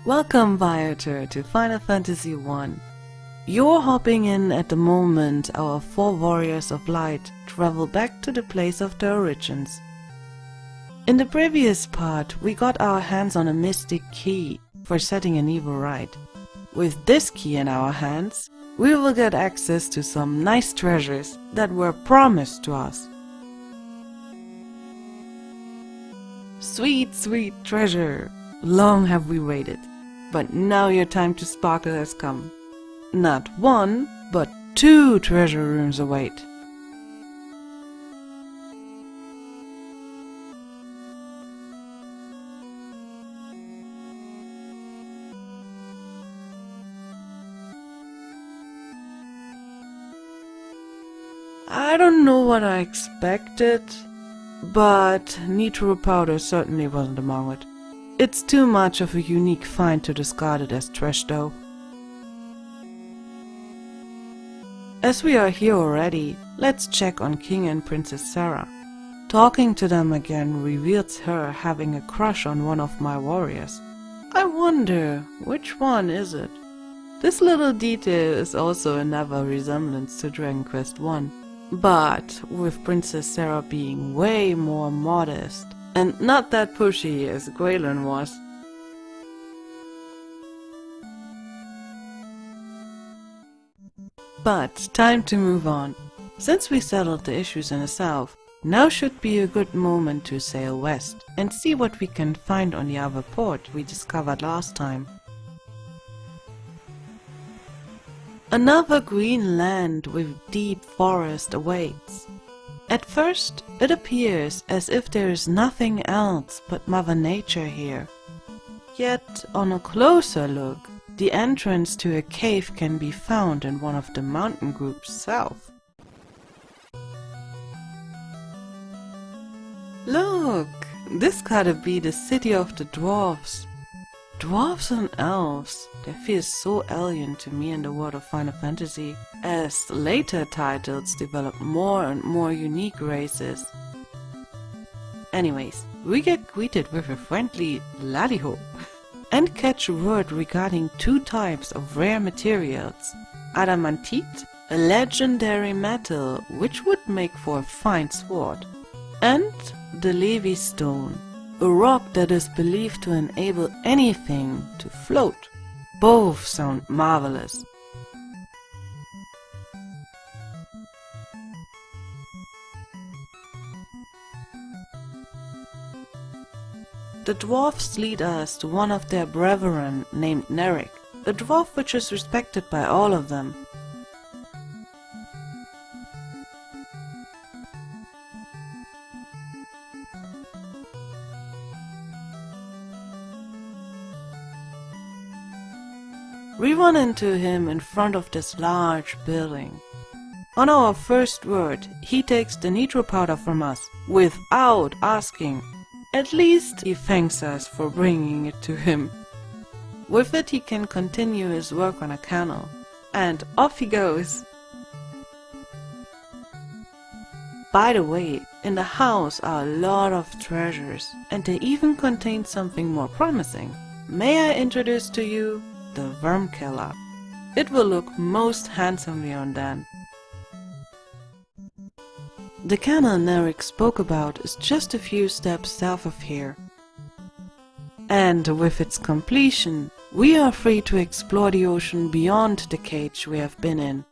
Welcome, viator, to Final Fantasy I. You're hopping in at the moment our 4 warriors of light travel back to the place of their origins. In the previous part, we got our hands on a mystic key for setting an evil right. With this key in our hands, we will get access to some nice treasures that were promised to us. Sweet, sweet treasure! Long have we waited, but now your time to sparkle has come. Not 1, but 2 treasure rooms await. I don't know what I expected, but nitro powder certainly wasn't among it. It's too much of a unique find to discard it as trash though. As we are here already, let's check on King and Princess Sarah. Talking to them again reveals her having a crush on one of my warriors. I wonder, which one is it? This little detail is also another resemblance to Dragon Quest I. But with Princess Sarah being way more modest and not that pushy as Gwaelin was. But time to move on. Since we settled the issues in the south, now should be a good moment to sail west and see what we can find on the other port we discovered last time. Another green land with deep forest awaits. At first, it appears as if there is nothing else but Mother Nature here. Yet, on a closer look, the entrance to a cave can be found in one of the mountain groups south. Look! This gotta be the city of the dwarves. Dwarves and elves, they feel so alien to me in the world of Final Fantasy, as later titles develop more and more unique races. Anyways, we get greeted with a friendly laddy-ho, and catch word regarding 2 types of rare materials. Adamantite, a legendary metal which would make for a fine sword, and the Levi stone, a rock that is believed to enable anything to float. Both sound marvelous. The dwarfs lead us to one of their brethren named Nerik, a dwarf which is respected by all of them. We run into him in front of this large building. On our first word, he takes the nitro powder from us without asking. At least he thanks us for bringing it to him. With it he can continue his work on a canal. And off he goes. By the way, in the house are a lot of treasures, and they even contain something more promising. May I introduce to you the wormkeller. It will look most handsomely on Dan. The canal Nerik spoke about is just a few steps south of here. And with its completion, we are free to explore the ocean beyond the cage we have been in.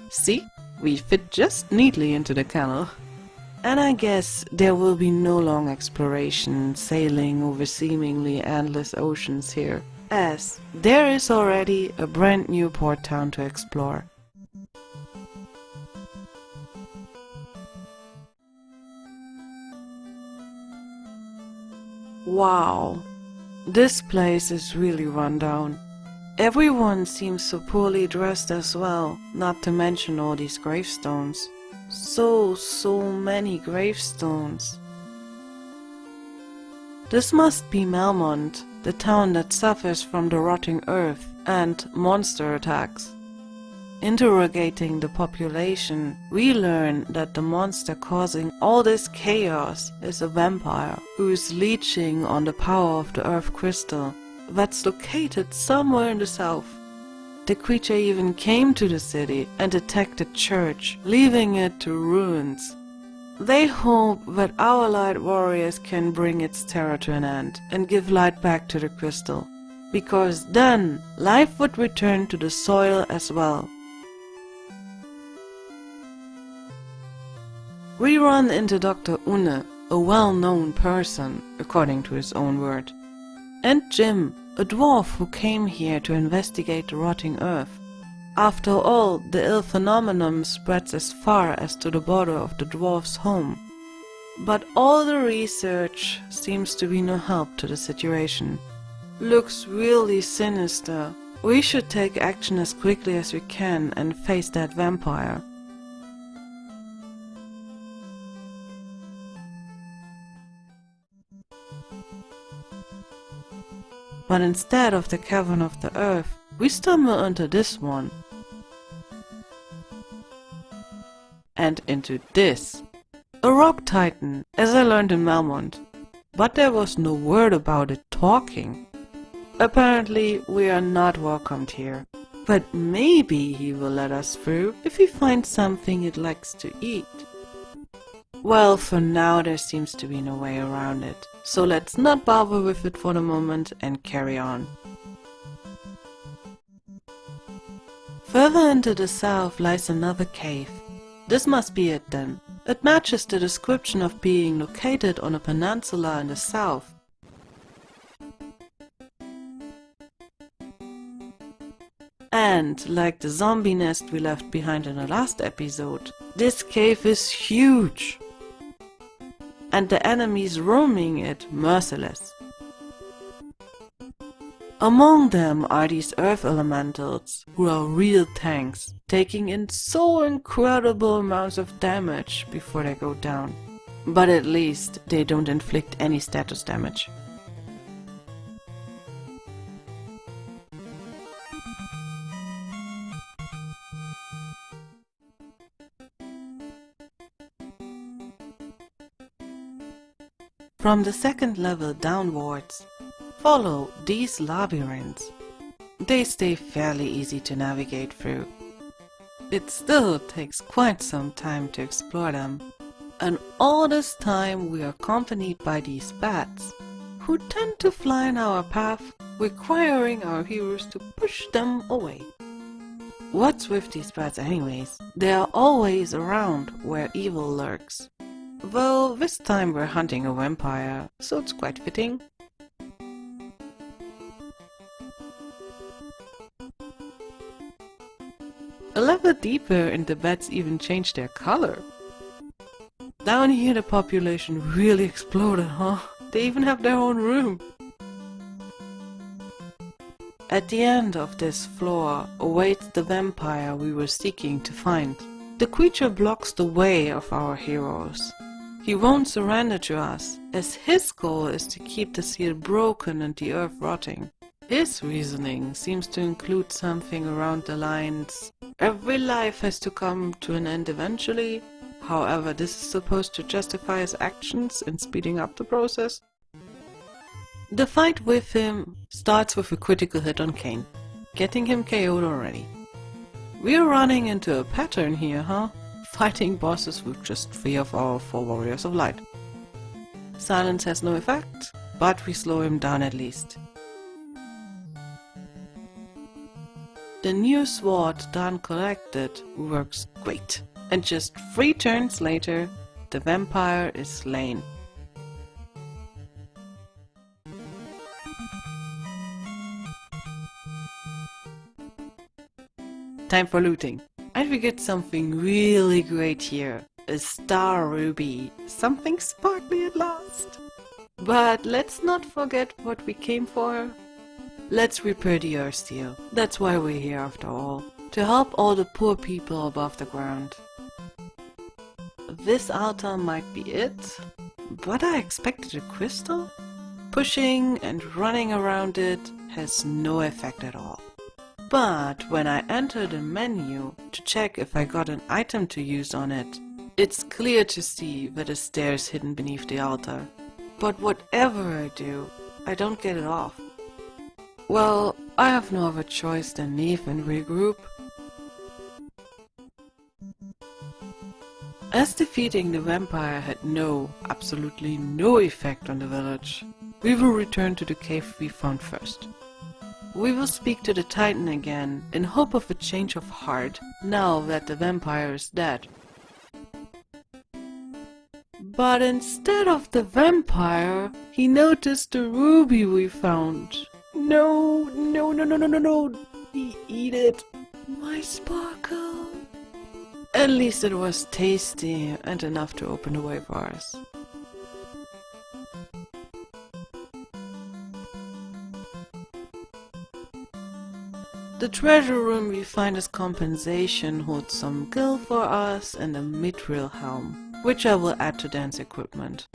See? We fit just neatly into the canal. And I guess there will be no long exploration sailing over seemingly endless oceans here, as there is already a brand new port town to explore. Wow, this place is really run down. Everyone seems so poorly dressed as well, not to mention all these gravestones. So many gravestones. This must be Melmond, the town that suffers from the rotting earth and monster attacks. Interrogating the population, we learn that the monster causing all this chaos is a vampire who is leeching on the power of the earth crystal that's located somewhere in the south. The creature even came to the city and attacked the church, leaving it to ruins. They hope that our light warriors can bring its terror to an end and give light back to the crystal, because then life would return to the soil as well. We run into Dr. Unne, a well-known person, according to his own word, and Jim, a dwarf who came here to investigate the rotting earth. After all, the ill phenomenon spreads as far as to the border of the dwarf's home. But all the research seems to be no help to the situation. Looks really sinister. We should take action as quickly as we can and face that vampire. But instead of the cavern of the earth, we stumble into this one. And into this. A rock titan, as I learned in Melmond. But there was no word about it talking. Apparently we are not welcomed here. But maybe he will let us through if he finds something it likes to eat. Well, for now there seems to be no way around it, so let's not bother with it for the moment and carry on. Further into the south lies another cave. This must be it then. It matches the description of being located on a peninsula in the south. And, like the zombie nest we left behind in the last episode, this cave is huge! And the enemies roaming it merciless. Among them are these earth elementals, who are real tanks, taking in so incredible amounts of damage before they go down. But at least they don't inflict any status damage. From the second level downwards, follow these labyrinths. They stay fairly easy to navigate through. It still takes quite some time to explore them, and all this time we are accompanied by these bats, who tend to fly in our path, requiring our heroes to push them away. What's with these bats anyways? They are always around where evil lurks. Well, this time we're hunting a vampire, so it's quite fitting. A level deeper and the bats even change their color. Down here the population really exploded, huh? They even have their own room. At the end of this floor awaits the vampire we were seeking to find. The creature blocks the way of our heroes. He won't surrender to us, as his goal is to keep the seal broken and the earth rotting. His reasoning seems to include something around the lines, every life has to come to an end eventually. However, this is supposed to justify his actions in speeding up the process. The fight with him starts with a critical hit on Kane, getting him KO'd already. We're running into a pattern here, huh? Fighting bosses with just 3 of our 4 warriors of light. Silence has no effect, but we slow him down at least. The new sword done collected works great, and just 3 turns later, the vampire is slain. Time for looting. And we get something really great here. A star ruby. Something sparkly at last. But let's not forget what we came for. Let's repair the earth steel. That's why we're here after all. To help all the poor people above the ground. This altar might be it. But I expected a crystal? Pushing and running around it has no effect at all. But when I enter the menu to check if I got an item to use on it, it's clear to see that a stair is hidden beneath the altar. But whatever I do, I don't get it off. Well, I have no other choice than leave and regroup. As defeating the vampire had absolutely no effect on the village, we will return to the cave we found first. We will speak to the Titan again in hope of a change of heart now that the vampire is dead. But instead of the vampire, he noticed the ruby we found. No, he eat it. My sparkle. At least it was tasty and enough to open the way for us. The treasure room we find as compensation holds some gil for us and a mithril helm, which I will add to dance equipment.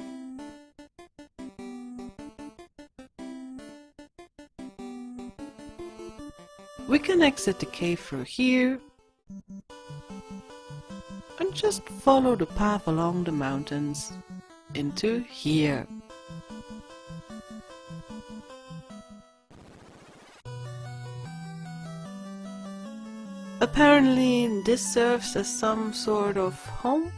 We can exit the cave through here and just follow the path along the mountains into here. Apparently this serves as some sort of home.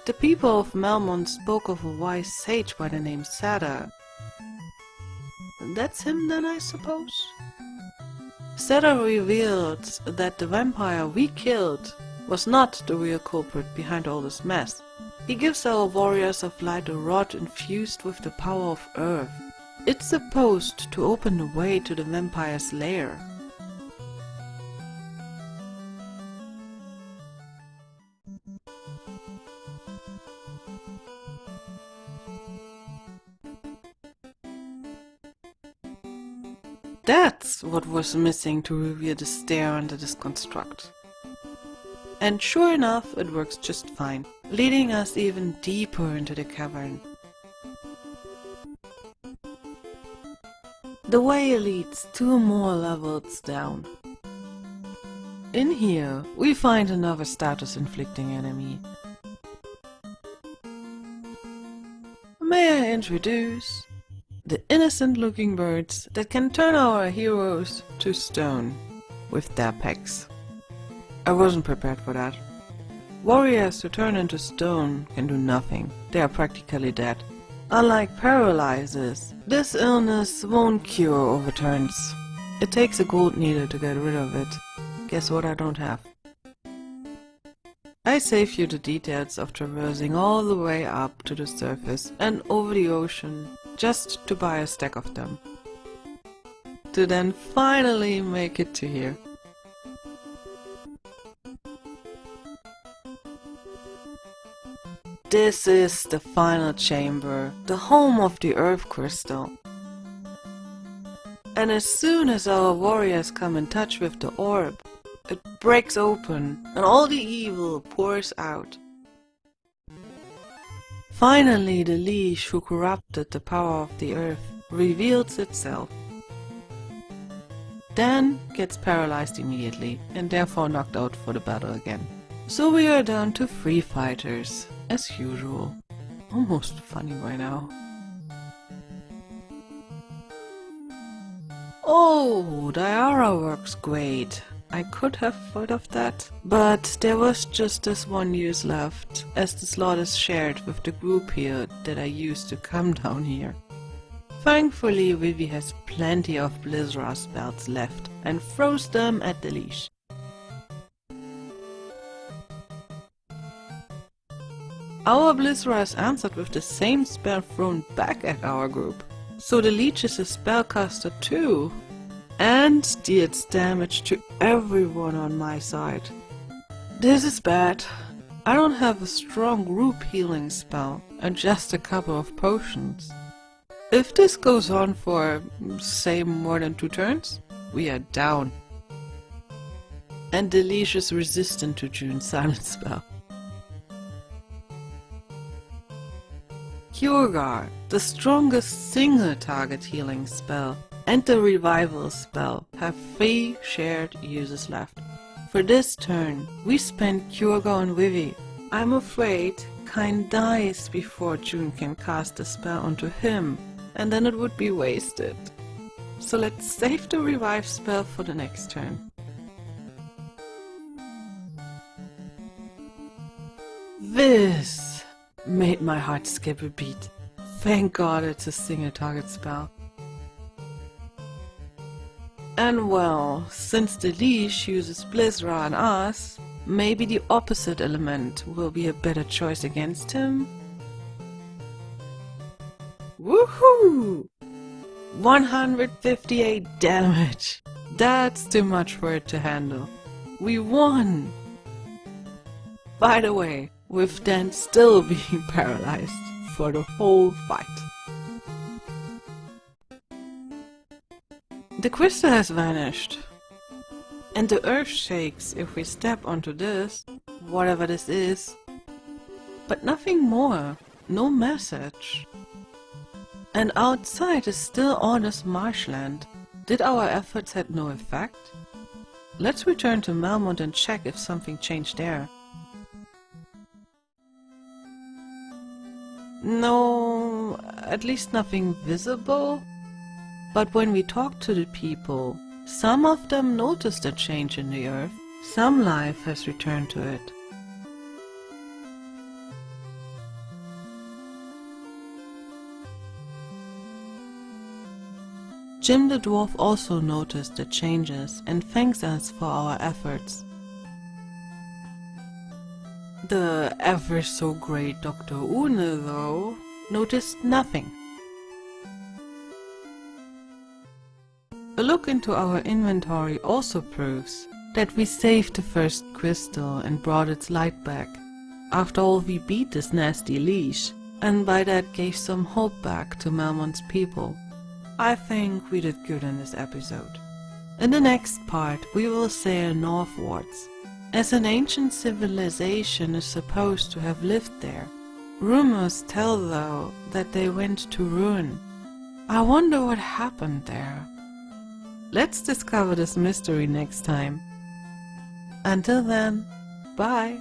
The people of Melmond spoke of a wise sage by the name Sada. That's him then, I suppose? Sada revealed that the vampire we killed was not the real culprit behind all this mess. He gives our warriors of light a rod infused with the power of earth. It's supposed to open the way to the vampire's lair. That's what was missing to reveal the stair under this construct. And sure enough, it works just fine, leading us even deeper into the cavern. The way leads 2 more levels down. In here, we find another status-inflicting enemy. May I introduce the innocent-looking birds that can turn our heroes to stone with their pecks. I wasn't prepared for that. Warriors who turn into stone can do nothing. They are practically dead. Unlike paralysis, this illness won't cure overturns. It takes a gold needle to get rid of it. Guess what I don't have? I save you the details of traversing all the way up to the surface and over the ocean just to buy a stack of them. To then finally make it to here. This is the final chamber, the home of the earth crystal. And as soon as our warriors come in touch with the orb, it breaks open and all the evil pours out. Finally, the leash who corrupted the power of the earth reveals itself. Dan gets paralyzed immediately and therefore knocked out for the battle again. So we are down to 3 fighters, as usual. Almost funny right now. Oh, Diara works great. I could have thought of that, but there was just this one use left, as the slot is shared with the group here that I used to come down here. Thankfully, Vivi has plenty of Blizzra spells left and throws them at the leash. Our Blizzra is answered with the same spell thrown back at our group, so the leech is a spellcaster too, and deals damage to everyone on my side. This is bad. I don't have a strong group healing spell and just a couple of potions. If this goes on for, say, more than 2 turns, we are down. And the leash is resistant to June's silent spell. Cure Guard, the strongest single target healing spell, and the revival spell have 3 shared uses left. For this turn, we spend Kjorga on Vivi. I'm afraid Kine dies before June can cast a spell onto him, and then it would be wasted. So let's save the revive spell for the next turn. This made my heart skip a beat. Thank God it's a single target spell. And well, since the leash uses Blizzra on us, maybe the opposite element will be a better choice against him? Woohoo! 158 damage! That's too much for it to handle. We won! By the way, with Dan still being paralyzed for the whole fight. The crystal has vanished, and the earth shakes if we step onto this, whatever this is, but nothing more, no message. And outside is still all this marshland. Did our efforts have no effect? Let's return to Melmond and check if something changed there. No, at least nothing visible. But when we talk to the people, some of them noticed a change in the earth. Some life has returned to it. Jim the dwarf also noticed the changes and thanks us for our efforts. The ever so great Dr. Une, though, noticed nothing. A look into our inventory also proves that we saved the first crystal and brought its light back. After all, we beat this nasty leash, and by that gave some hope back to Melmond's people. I think we did good in this episode. In the next part, we will sail northwards, as an ancient civilization is supposed to have lived there. Rumors tell, though, that they went to ruin. I wonder what happened there. Let's discover this mystery next time. Until then, bye!